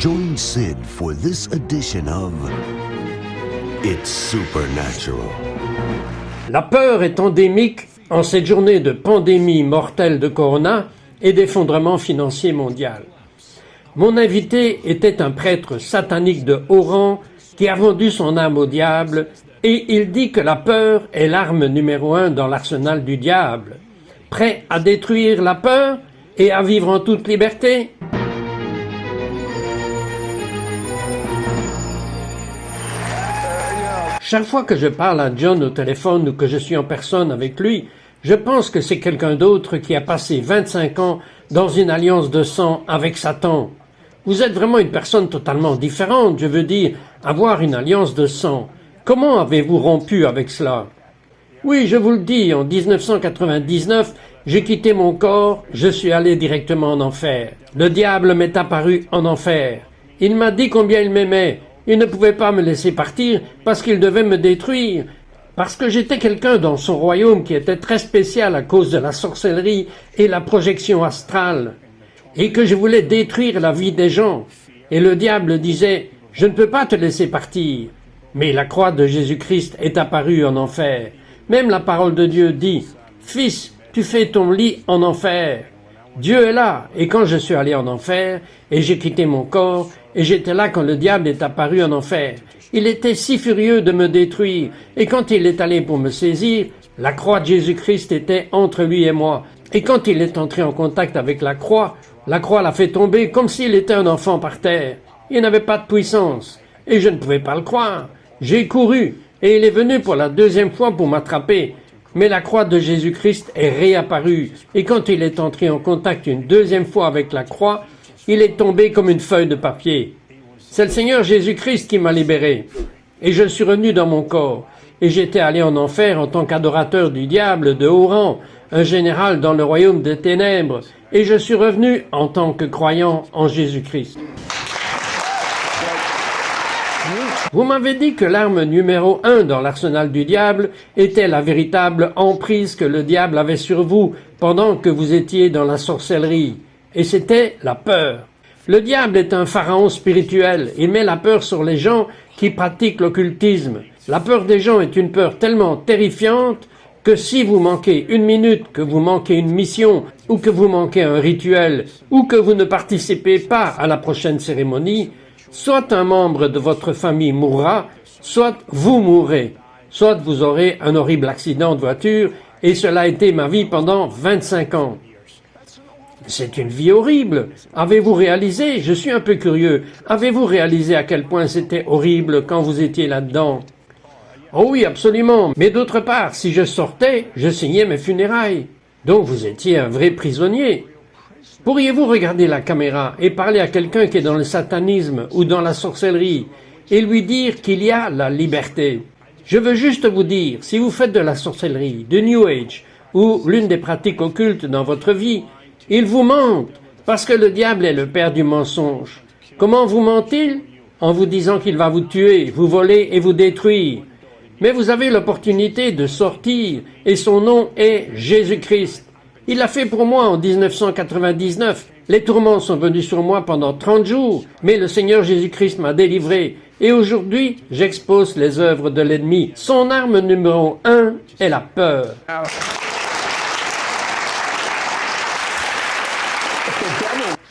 Join Sid for this edition of It's Supernatural. La peur est endémique en cette journée de pandémie mortelle de Corona et d'effondrement financier mondial. Mon invité était un prêtre satanique de haut rang qui a vendu son âme au diable et il dit que la peur est l'arme numéro 1 dans l'arsenal du diable. Prêt à détruire la peur et à vivre en toute liberté? Chaque fois que je parle à John au téléphone ou que je suis en personne avec lui, je pense que c'est quelqu'un d'autre qui a passé 25 ans dans une alliance de sang avec Satan. Vous êtes vraiment une personne totalement différente, je veux dire, avoir une alliance de sang. Comment avez-vous rompu avec cela? Oui, je vous le dis, en 1999, j'ai quitté mon corps, je suis allé directement en enfer. Le diable m'est apparu en enfer. Il m'a dit combien il m'aimait. Il ne pouvait pas me laisser partir parce qu'il devait me détruire. Parce que j'étais quelqu'un dans son royaume qui était très spécial à cause de la sorcellerie et la projection astrale. Et que je voulais détruire la vie des gens. Et le diable disait, je ne peux pas te laisser partir. Mais la croix de Jésus-Christ est apparue en enfer. Même la parole de Dieu dit, Fils, tu fais ton lit en enfer. Dieu est là, et quand je suis allé en enfer, et j'ai quitté mon corps, et j'étais là quand le diable est apparu en enfer. Il était si furieux de me détruire, et quand il est allé pour me saisir, la croix de Jésus-Christ était entre lui et moi. Et quand il est entré en contact avec la croix l'a fait tomber comme s'il était un enfant par terre. Il n'avait pas de puissance, et je ne pouvais pas le croire. J'ai couru, et il est venu pour la deuxième fois pour m'attraper. Mais la croix de Jésus-Christ est réapparue, et quand il est entré en contact une deuxième fois avec la croix, il est tombé comme une feuille de papier. C'est le Seigneur Jésus-Christ qui m'a libéré, et je suis revenu dans mon corps, et j'étais allé en enfer en tant qu'adorateur du diable de haut rang, un général dans le royaume des ténèbres, et je suis revenu en tant que croyant en Jésus-Christ. Vous m'avez dit que l'arme numéro 1 dans l'arsenal du diable était la véritable emprise que le diable avait sur vous pendant que vous étiez dans la sorcellerie. Et c'était la peur. Le diable est un pharaon spirituel. Il met la peur sur les gens qui pratiquent l'occultisme. La peur des gens est une peur tellement terrifiante que si vous manquez une minute, que vous manquez une mission, ou que vous manquez un rituel, ou que vous ne participez pas à la prochaine cérémonie, soit un membre de votre famille mourra, soit vous mourrez, soit vous aurez un horrible accident de voiture, et cela a été ma vie pendant 25 ans. C'est une vie horrible. Avez-vous réalisé, je suis un peu curieux, avez-vous réalisé à quel point c'était horrible quand vous étiez là-dedans? Oh oui, absolument, mais d'autre part, si je sortais, je signais mes funérailles. Donc vous étiez un vrai prisonnier. Pourriez-vous regarder la caméra et parler à quelqu'un qui est dans le satanisme ou dans la sorcellerie et lui dire qu'il y a la liberté? Je veux juste vous dire, si vous faites de la sorcellerie, de New Age ou l'une des pratiques occultes dans votre vie, il vous ment parce que le diable est le père du mensonge. Comment vous ment-il? En vous disant qu'il va vous tuer, vous voler et vous détruire. Mais vous avez l'opportunité de sortir et son nom est Jésus-Christ. Il l'a fait pour moi en 1999. Les tourments sont venus sur moi pendant 30 jours, mais le Seigneur Jésus-Christ m'a délivré. Et aujourd'hui, j'expose les œuvres de l'ennemi. Son arme numéro 1 est la peur.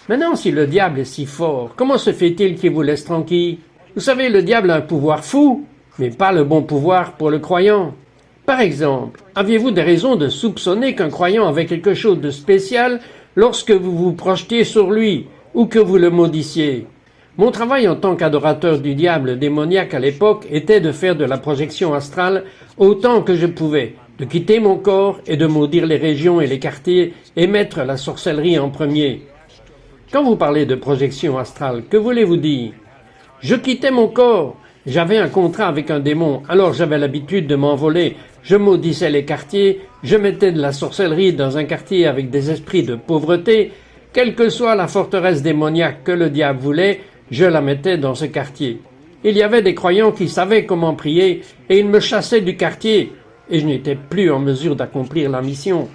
Maintenant, si le diable est si fort, comment se fait-il qu'il vous laisse tranquille? Vous savez, le diable a un pouvoir fou, mais pas le bon pouvoir pour le croyant. Par exemple, aviez-vous des raisons de soupçonner qu'un croyant avait quelque chose de spécial lorsque vous vous projetiez sur lui ou que vous le maudissiez? Mon travail en tant qu'adorateur du diable démoniaque à l'époque était de faire de la projection astrale autant que je pouvais, de quitter mon corps et de maudire les régions et les quartiers et mettre la sorcellerie en premier. Quand vous parlez de projection astrale, que voulez-vous dire? Je quittais mon corps. J'avais un contrat avec un démon, alors j'avais l'habitude de m'envoler. Je maudissais les quartiers, je mettais de la sorcellerie dans un quartier avec des esprits de pauvreté. Quelle que soit la forteresse démoniaque que le diable voulait, je la mettais dans ce quartier. Il y avait des croyants qui savaient comment prier et ils me chassaient du quartier et je n'étais plus en mesure d'accomplir la mission.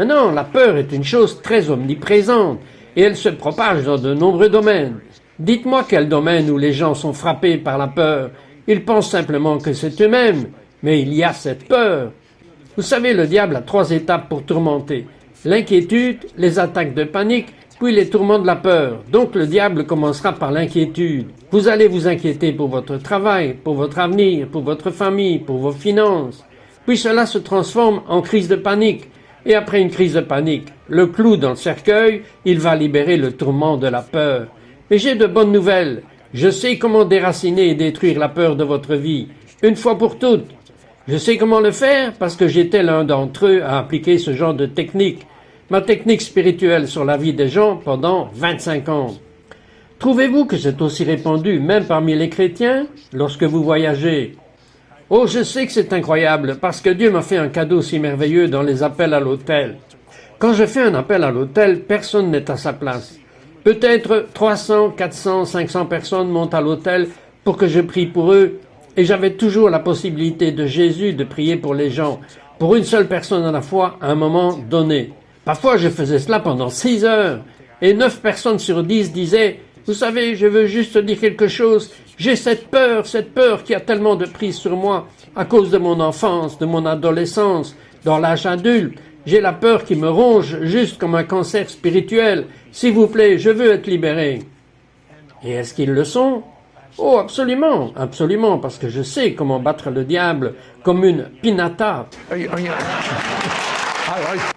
Maintenant, la peur est une chose très omniprésente et elle se propage dans de nombreux domaines. Dites-moi quel domaine où les gens sont frappés par la peur. Ils pensent simplement que c'est eux-mêmes, mais il y a cette peur. Vous savez, le diable a 3 étapes pour tourmenter. L'inquiétude, les attaques de panique, puis les tourments de la peur. Donc le diable commencera par l'inquiétude. Vous allez vous inquiéter pour votre travail, pour votre avenir, pour votre famille, pour vos finances. Puis cela se transforme en crise de panique. Et après une crise de panique, le clou dans le cercueil, il va libérer le tourment de la peur. Mais j'ai de bonnes nouvelles. Je sais comment déraciner et détruire la peur de votre vie, une fois pour toutes. Je sais comment le faire parce que j'étais l'un d'entre eux à appliquer ce genre de technique, ma technique spirituelle sur la vie des gens pendant 25 ans. Trouvez-vous que c'est aussi répandu même parmi les chrétiens lorsque vous voyagez? Oh, je sais que c'est incroyable parce que Dieu m'a fait un cadeau si merveilleux dans les appels à l'hôtel. Quand je fais un appel à l'hôtel, personne n'est à sa place. Peut-être 300, 400, 500 personnes montent à l'hôtel pour que je prie pour eux et j'avais toujours la possibilité de Jésus de prier pour les gens, pour une seule personne à la fois à un moment donné. Parfois, je faisais cela pendant 6 heures et 9 personnes sur 10 disaient « Vous savez, je veux juste dire quelque chose. J'ai cette peur qui a tellement de prise sur moi à cause de mon enfance, de mon adolescence, dans l'âge adulte. J'ai la peur qui me ronge juste comme un cancer spirituel. S'il vous plaît, je veux être libéré. » Et est-ce qu'ils le sont? Oh, absolument, absolument, parce que je sais comment battre le diable comme une pinata.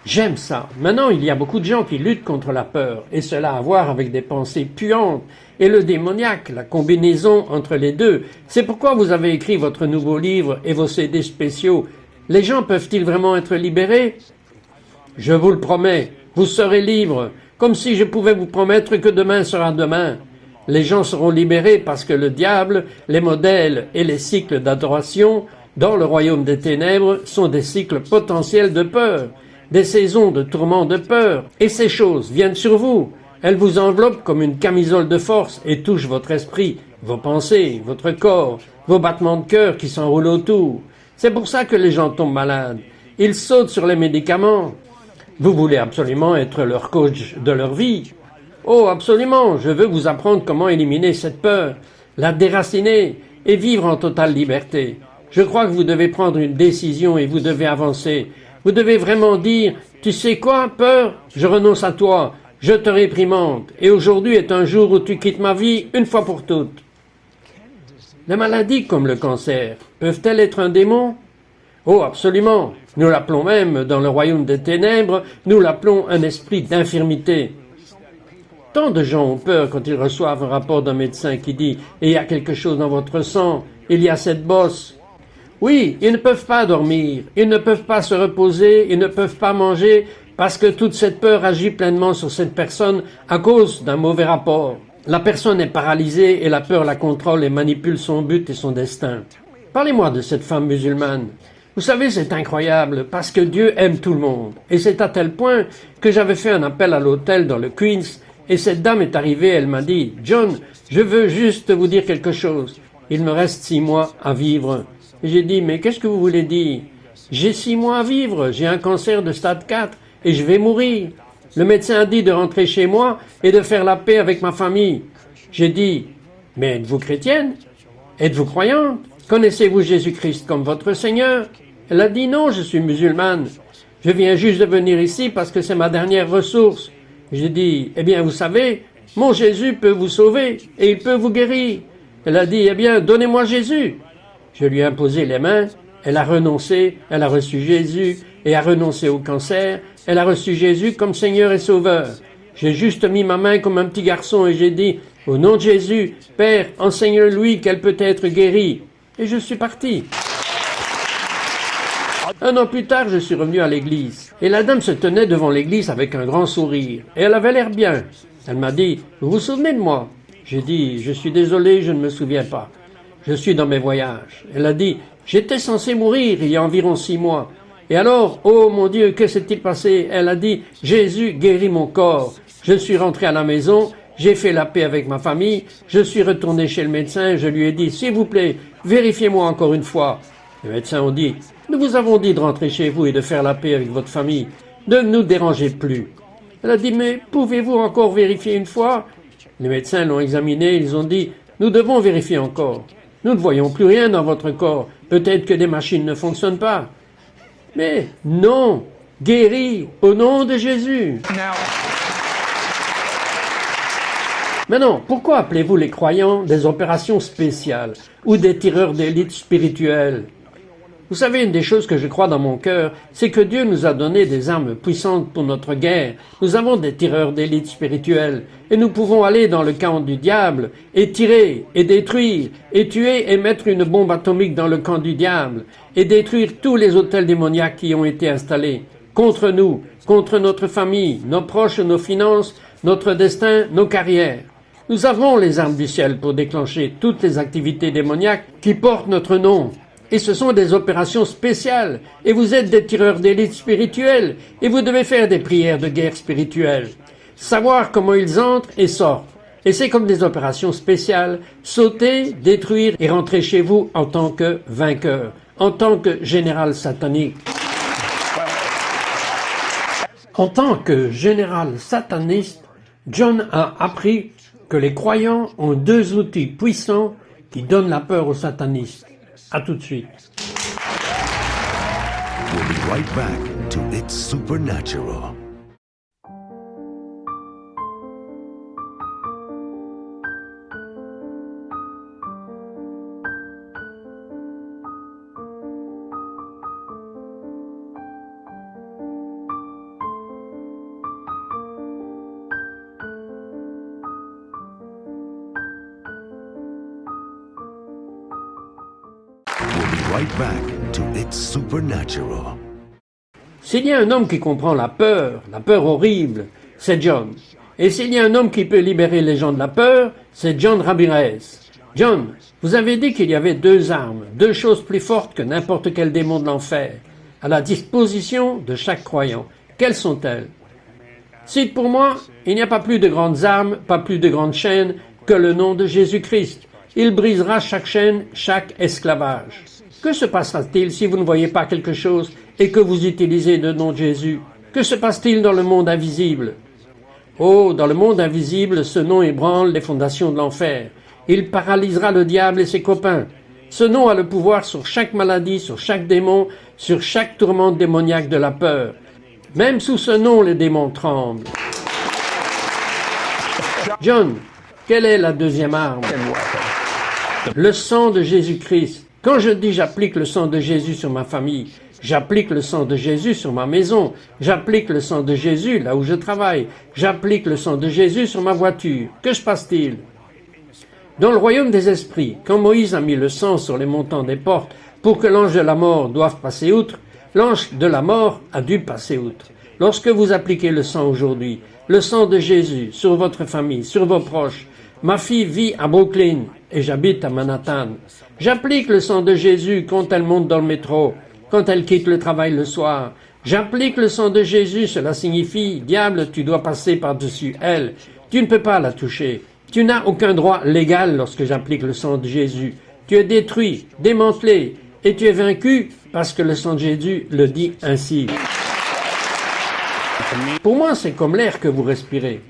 J'aime ça. Maintenant, il y a beaucoup de gens qui luttent contre la peur, et cela a à voir avec des pensées puantes et le démoniaque, la combinaison entre les deux. C'est pourquoi vous avez écrit votre nouveau livre et vos CD spéciaux. Les gens peuvent-ils vraiment être libérés? Je vous le promets, vous serez libres, comme si je pouvais vous promettre que demain sera demain. Les gens seront libérés parce que le diable, les modèles et les cycles d'adoration dans le royaume des ténèbres sont des cycles potentiels de peur, des saisons de tourments de peur. Et ces choses viennent sur vous. Elles vous enveloppent comme une camisole de force et touchent votre esprit, vos pensées, votre corps, vos battements de cœur qui s'enroulent autour. C'est pour ça que les gens tombent malades. Ils sautent sur les médicaments. Vous voulez absolument être leur coach de leur vie. Oh, absolument, je veux vous apprendre comment éliminer cette peur, la déraciner et vivre en totale liberté. Je crois que vous devez prendre une décision et vous devez avancer. Vous devez vraiment dire, tu sais quoi, peur, je renonce à toi, je te réprimande, et aujourd'hui est un jour où tu quittes ma vie une fois pour toutes. Les maladies comme le cancer, peuvent-elles être un démon? Oh, absolument. Nous l'appelons même, dans le royaume des ténèbres, nous l'appelons un esprit d'infirmité. Tant de gens ont peur quand ils reçoivent un rapport d'un médecin qui dit « il y a quelque chose dans votre sang, il y a cette bosse ». Oui, ils ne peuvent pas dormir, ils ne peuvent pas se reposer, ils ne peuvent pas manger parce que toute cette peur agit pleinement sur cette personne à cause d'un mauvais rapport. La personne est paralysée et la peur la contrôle et manipule son but et son destin. Parlez-moi de cette femme musulmane. Vous savez, c'est incroyable parce que Dieu aime tout le monde. Et c'est à tel point que j'avais fait un appel à l'hôtel dans le Queens. Et cette dame est arrivée, elle m'a dit « John, je veux juste vous dire quelque chose. Il me reste 6 mois à vivre. » Et j'ai dit « Mais qu'est-ce que vous voulez dire? J'ai 6 mois à vivre, j'ai un cancer de stade 4 et je vais mourir. Le médecin a dit de rentrer chez moi et de faire la paix avec ma famille. » J'ai dit « Mais êtes-vous chrétienne? Êtes-vous croyante? Connaissez-vous Jésus-Christ comme votre Seigneur? » Elle a dit « Non, je suis musulmane. Je viens juste de venir ici parce que c'est ma dernière ressource. » J'ai dit, eh bien, vous savez, mon Jésus peut vous sauver et il peut vous guérir. Elle a dit, eh bien, donnez-moi Jésus. Je lui ai imposé les mains, elle a renoncé, elle a reçu Jésus et a renoncé au cancer, elle a reçu Jésus comme Seigneur et Sauveur. J'ai juste mis ma main comme un petit garçon et j'ai dit, au nom de Jésus, Père, enseigne-lui qu'elle peut être guérie. Et je suis parti. 1 an plus tard, je suis revenu à l'église. Et la dame se tenait devant l'église avec un grand sourire. Et elle avait l'air bien. Elle m'a dit, « Vous vous souvenez de moi ?» J'ai dit, « Je suis désolé, je ne me souviens pas. Je suis dans mes voyages. » Elle a dit, « J'étais censé mourir il y a environ 6 mois. Et alors, oh mon Dieu, que s'est-il passé ?» Elle a dit, « Jésus guérit mon corps. Je suis rentré à la maison, j'ai fait la paix avec ma famille, je suis retourné chez le médecin, je lui ai dit, « S'il vous plaît, vérifiez-moi encore une fois. » Les médecins ont dit, « Nous vous avons dit de rentrer chez vous et de faire la paix avec votre famille. Ne nous dérangez plus. Elle a dit, mais pouvez-vous encore vérifier une fois? Les médecins l'ont examiné, ils ont dit, nous devons vérifier encore. Nous ne voyons plus rien dans votre corps. Peut-être que des machines ne fonctionnent pas. Mais non, guéri au nom de Jésus. Maintenant, pourquoi appelez-vous les croyants des opérations spéciales ou des tireurs d'élite spirituels? Vous savez, une des choses que je crois dans mon cœur, c'est que Dieu nous a donné des armes puissantes pour notre guerre. Nous avons des tireurs d'élite spirituels et nous pouvons aller dans le camp du diable et tirer et détruire et tuer et mettre une bombe atomique dans le camp du diable et détruire tous les hôtels démoniaques qui ont été installés contre nous, contre notre famille, nos proches, nos finances, notre destin, nos carrières. Nous avons les armes du ciel pour déclencher toutes les activités démoniaques qui portent notre nom. Et ce sont des opérations spéciales. Et vous êtes des tireurs d'élite spirituels. Et vous devez faire des prières de guerre spirituelle. Savoir comment ils entrent et sortent. Et c'est comme des opérations spéciales. Sauter, détruire et rentrer chez vous en tant que vainqueur. En tant que général satanique. En tant que général sataniste, John a appris que les croyants ont deux outils puissants qui donnent la peur aux satanistes. À tout de suite. We'll be right back to It's Supernatural. Right back to It's Supernatural. S'il y a un homme qui comprend la peur horrible, c'est John. Et s'il y a un homme qui peut libérer les gens de la peur, c'est John Ramirez. John, vous avez dit qu'il y avait deux armes, deux choses plus fortes que n'importe quel démon de l'enfer, à la disposition de chaque croyant. Quelles sont-elles? Cite pour moi, il n'y a pas plus de grandes armes, pas plus de grandes chaînes que le nom de Jésus-Christ. Il brisera chaque chaîne, chaque esclavage. Que se passera-t-il si vous ne voyez pas quelque chose et que vous utilisez le nom de Jésus? Que se passe-t-il dans le monde invisible? Oh, dans le monde invisible, ce nom ébranle les fondations de l'enfer. Il paralysera le diable et ses copains. Ce nom a le pouvoir sur chaque maladie, sur chaque démon, sur chaque tourmente démoniaque de la peur. Même sous ce nom, les démons tremblent. John, quelle est la deuxième arme? Le sang de Jésus-Christ. Quand je dis j'applique le sang de Jésus sur ma famille, j'applique le sang de Jésus sur ma maison, j'applique le sang de Jésus là où je travaille, j'applique le sang de Jésus sur ma voiture. Que se passe-t-il? Dans le royaume des esprits, quand Moïse a mis le sang sur les montants des portes pour que l'ange de la mort doive passer outre, l'ange de la mort a dû passer outre. Lorsque vous appliquez le sang aujourd'hui, le sang de Jésus sur votre famille, sur vos proches, ma fille vit à Brooklyn et j'habite à Manhattan. J'applique le sang de Jésus quand elle monte dans le métro, quand elle quitte le travail le soir. J'applique le sang de Jésus, cela signifie, diable, tu dois passer par-dessus elle. Tu ne peux pas la toucher. Tu n'as aucun droit légal lorsque j'applique le sang de Jésus. Tu es détruit, démantelé, et tu es vaincu parce que le sang de Jésus le dit ainsi. Pour moi, c'est comme l'air que vous respirez.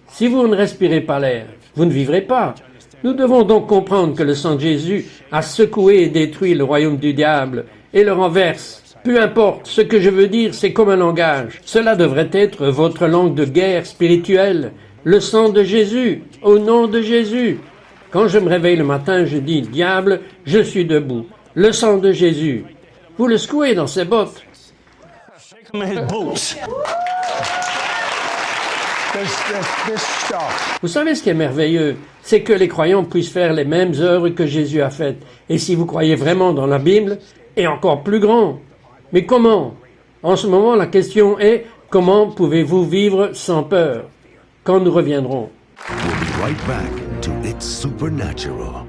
Si vous ne respirez pas l'air, vous ne vivrez pas. Nous devons donc comprendre que le sang de Jésus a secoué et détruit le royaume du diable et le renverse. Peu importe, ce que je veux dire, c'est comme un langage. Cela devrait être votre langue de guerre spirituelle. Le sang de Jésus, au nom de Jésus. Quand je me réveille le matin, je dis, diable, je suis debout. Le sang de Jésus. Vous le secouez dans ses bottes. Vous savez ce qui est merveilleux, c'est que les croyants puissent faire les mêmes œuvres que Jésus a faites. Et si vous croyez vraiment dans la Bible, et encore plus grand. Mais comment? En ce moment, la question est, comment pouvez-vous vivre sans peur? Quand nous reviendrons. We'll be right back to It's Supernatural.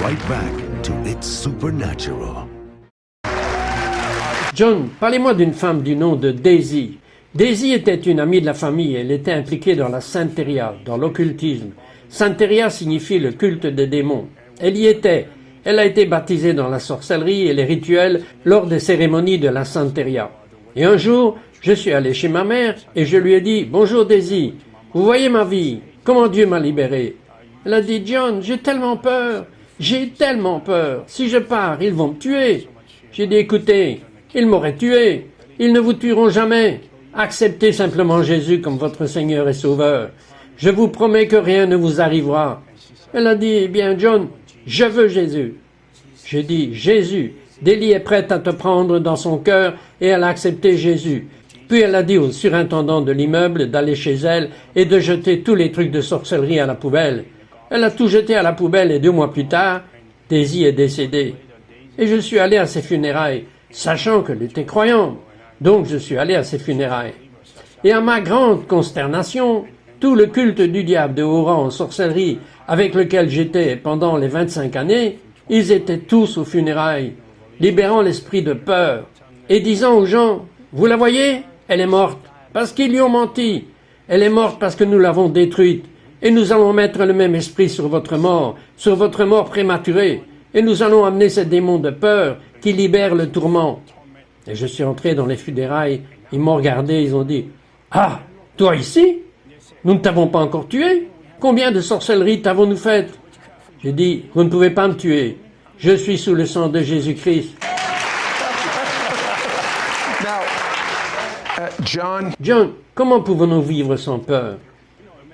right back to It's Supernatural. John, parlez-moi d'une femme du nom de Daisy. Daisy était une amie de la famille. Elle était impliquée dans la Santeria, dans l'occultisme. Santeria signifie le culte des démons. Elle y était. Elle a été baptisée dans la sorcellerie et les rituels lors des cérémonies de la Santeria. Et un jour, je suis allé chez ma mère et je lui ai dit « Bonjour Daisy, vous voyez ma vie, comment Dieu m'a libéré ?» Elle a dit « John, j'ai tellement peur, si je pars, ils vont me tuer. » J'ai dit « Écoutez, ils m'auraient tué, ils ne vous tueront jamais. Acceptez simplement Jésus comme votre Seigneur et Sauveur. Je vous promets que rien ne vous arrivera. » Elle a dit « Eh bien John, je veux Jésus. » J'ai dit « Jésus, Delie est prête à te prendre dans son cœur et elle a accepté Jésus. » Puis elle a dit au surintendant de l'immeuble d'aller chez elle et de jeter tous les trucs de sorcellerie à la poubelle. Elle a tout jeté à la poubelle et 2 mois plus tard, Daisy est décédée. Et je suis allé à ses funérailles, sachant qu'elle était croyante. Donc je suis allé à ses funérailles. Et à ma grande consternation, tout le culte du diable de haut rang en sorcellerie avec lequel j'étais pendant les 25 années, ils étaient tous aux funérailles, libérant l'esprit de peur et disant aux gens « Vous la voyez ? Elle est morte parce qu'ils lui ont menti. Elle est morte parce que nous l'avons détruite. Et nous allons mettre le même esprit sur votre mort prématurée. Et nous allons amener ces démons de peur qui libèrent le tourment. » Et je suis entré dans les funérailles, ils m'ont regardé, ils ont dit « Ah, toi ici ? Nous ne t'avons pas encore tué ? Combien de sorcelleries t'avons-nous faites ?» J'ai dit « Vous ne pouvez pas me tuer. Je suis sous le sang de Jésus-Christ. » John, comment pouvons-nous vivre sans peur?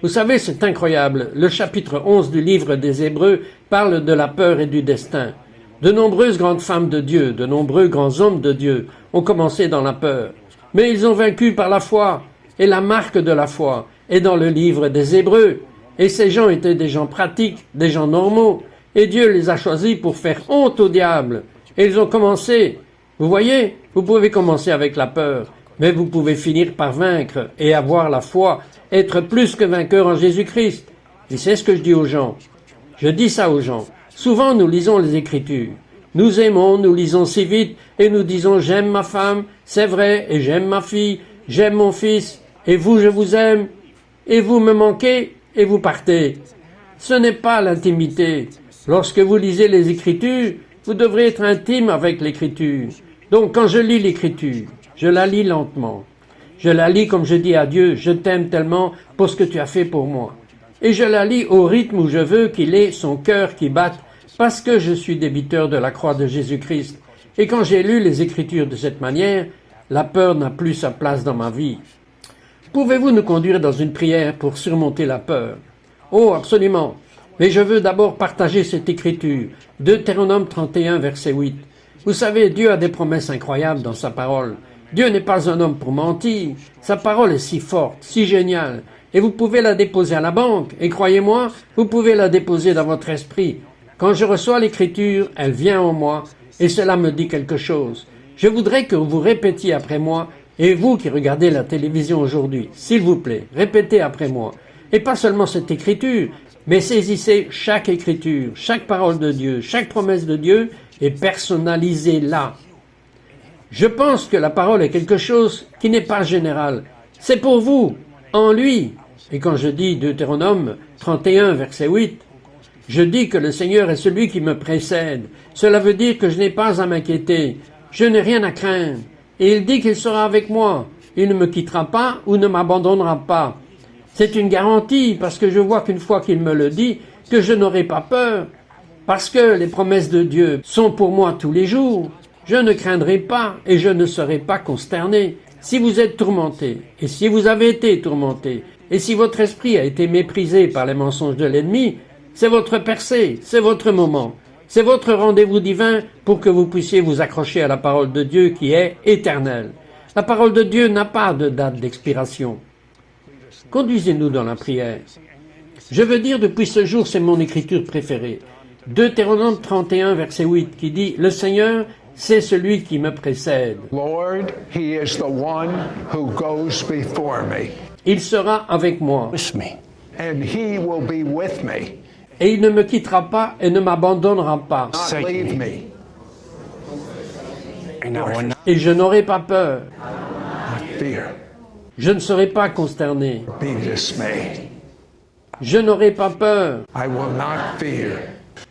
Vous savez, c'est incroyable. Le chapitre 11 du livre des Hébreux parle de la peur et du destin. De nombreuses grandes femmes de Dieu, de nombreux grands hommes de Dieu ont commencé dans la peur. Mais ils ont vaincu par la foi. Et la marque de la foi est dans le livre des Hébreux. Et ces gens étaient des gens pratiques, des gens normaux. Et Dieu les a choisis pour faire honte au diable. Et ils ont commencé. Vous voyez, vous pouvez commencer avec la peur. Mais vous pouvez finir par vaincre et avoir la foi, être plus que vainqueur en Jésus-Christ. Et c'est ce que je dis aux gens. Je dis ça aux gens. Souvent, nous lisons les Écritures. Nous aimons, nous lisons si vite et nous disons « J'aime ma femme, c'est vrai, et j'aime ma fille, j'aime mon fils, et vous, je vous aime, et vous me manquez, et vous partez. » Ce n'est pas l'intimité. Lorsque vous lisez les Écritures, vous devrez être intime avec l'Écriture. Donc, quand je lis l'Écriture, je la lis lentement. Je la lis comme je dis à Dieu, je t'aime tellement pour ce que tu as fait pour moi. Et je la lis au rythme où je veux qu'il ait son cœur qui batte, parce que je suis débiteur de la croix de Jésus-Christ. Et quand j'ai lu les Écritures de cette manière, la peur n'a plus sa place dans ma vie. Pouvez-vous nous conduire dans une prière pour surmonter la peur? Oh, absolument. Mais je veux d'abord partager cette Écriture. Deutéronome 31, verset 8. Vous savez, Dieu a des promesses incroyables dans sa parole. Dieu n'est pas un homme pour mentir. Sa parole est si forte, si géniale. Et vous pouvez la déposer à la banque. Et croyez-moi, vous pouvez la déposer dans votre esprit. Quand je reçois l'Écriture, elle vient en moi. Et cela me dit quelque chose. Je voudrais que vous répétiez après moi. Et vous qui regardez la télévision aujourd'hui, s'il vous plaît, répétez après moi. Et pas seulement cette Écriture, mais saisissez chaque Écriture, chaque parole de Dieu, chaque promesse de Dieu et personnalisez-la. Je pense que la parole est quelque chose qui n'est pas général. C'est pour vous, en lui. Et quand je dis Deutéronome 31, verset 8, je dis que le Seigneur est celui qui me précède. Cela veut dire que je n'ai pas à m'inquiéter. Je n'ai rien à craindre. Et il dit qu'il sera avec moi. Il ne me quittera pas ou ne m'abandonnera pas. C'est une garantie parce que je vois qu'une fois qu'il me le dit, que je n'aurai pas peur. Parce que les promesses de Dieu sont pour moi tous les jours. Je ne craindrai pas et je ne serai pas consterné. Si vous êtes tourmenté, et si vous avez été tourmenté, et si votre esprit a été méprisé par les mensonges de l'ennemi, c'est votre percée, c'est votre moment. C'est votre rendez-vous divin pour que vous puissiez vous accrocher à la parole de Dieu qui est éternelle. La parole de Dieu n'a pas de date d'expiration. Conduisez-nous dans la prière. Je veux dire depuis ce jour, c'est mon écriture préférée. Deutéronome 31, verset 8, qui dit « Le Seigneur, c'est celui qui me précède. Lord, he is the one who goes before me. Il sera avec moi. with me. And he will be with me et il ne me quittera pas et ne m'abandonnera pas. not leave me, and I will not Et je n'aurai pas peur. not fear, Je ne serai pas consterné. be dismayed. Je n'aurai pas peur. I will not fear.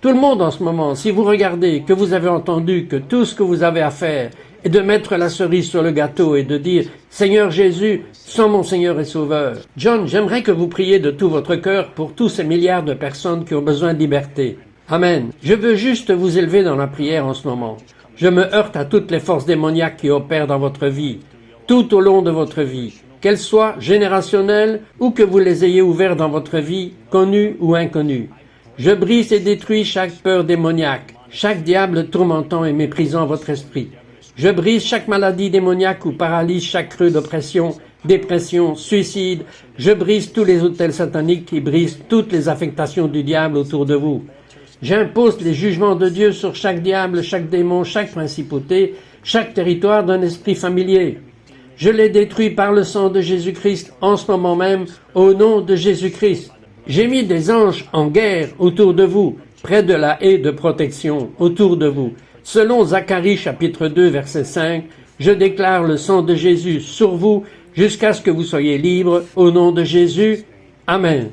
Tout le monde en ce moment, si vous regardez, que vous avez entendu que tout ce que vous avez à faire est de mettre la cerise sur le gâteau et de dire « Seigneur Jésus, sois mon Seigneur et Sauveur ». John, j'aimerais que vous priez de tout votre cœur pour tous ces milliards de personnes qui ont besoin de liberté. Amen. Je veux juste vous élever dans la prière en ce moment. Je me heurte à toutes les forces démoniaques qui opèrent dans votre vie, tout au long de votre vie, qu'elles soient générationnelles ou que vous les ayez ouvertes dans votre vie, connues ou inconnues. Je brise et détruis chaque peur démoniaque, chaque diable tourmentant et méprisant votre esprit. Je brise chaque maladie démoniaque ou paralyse chaque creux d'oppression, dépression, suicide. Je brise tous les autels sataniques qui brisent toutes les affectations du diable autour de vous. J'impose les jugements de Dieu sur chaque diable, chaque démon, chaque principauté, chaque territoire d'un esprit familier. Je les détruis par le sang de Jésus-Christ en ce moment même, au nom de Jésus-Christ. J'ai mis des anges en guerre autour de vous, près de la haie de protection autour de vous. Selon Zacharie chapitre 2 verset 5, je déclare le sang de Jésus sur vous jusqu'à ce que vous soyez libres au nom de Jésus. Amen.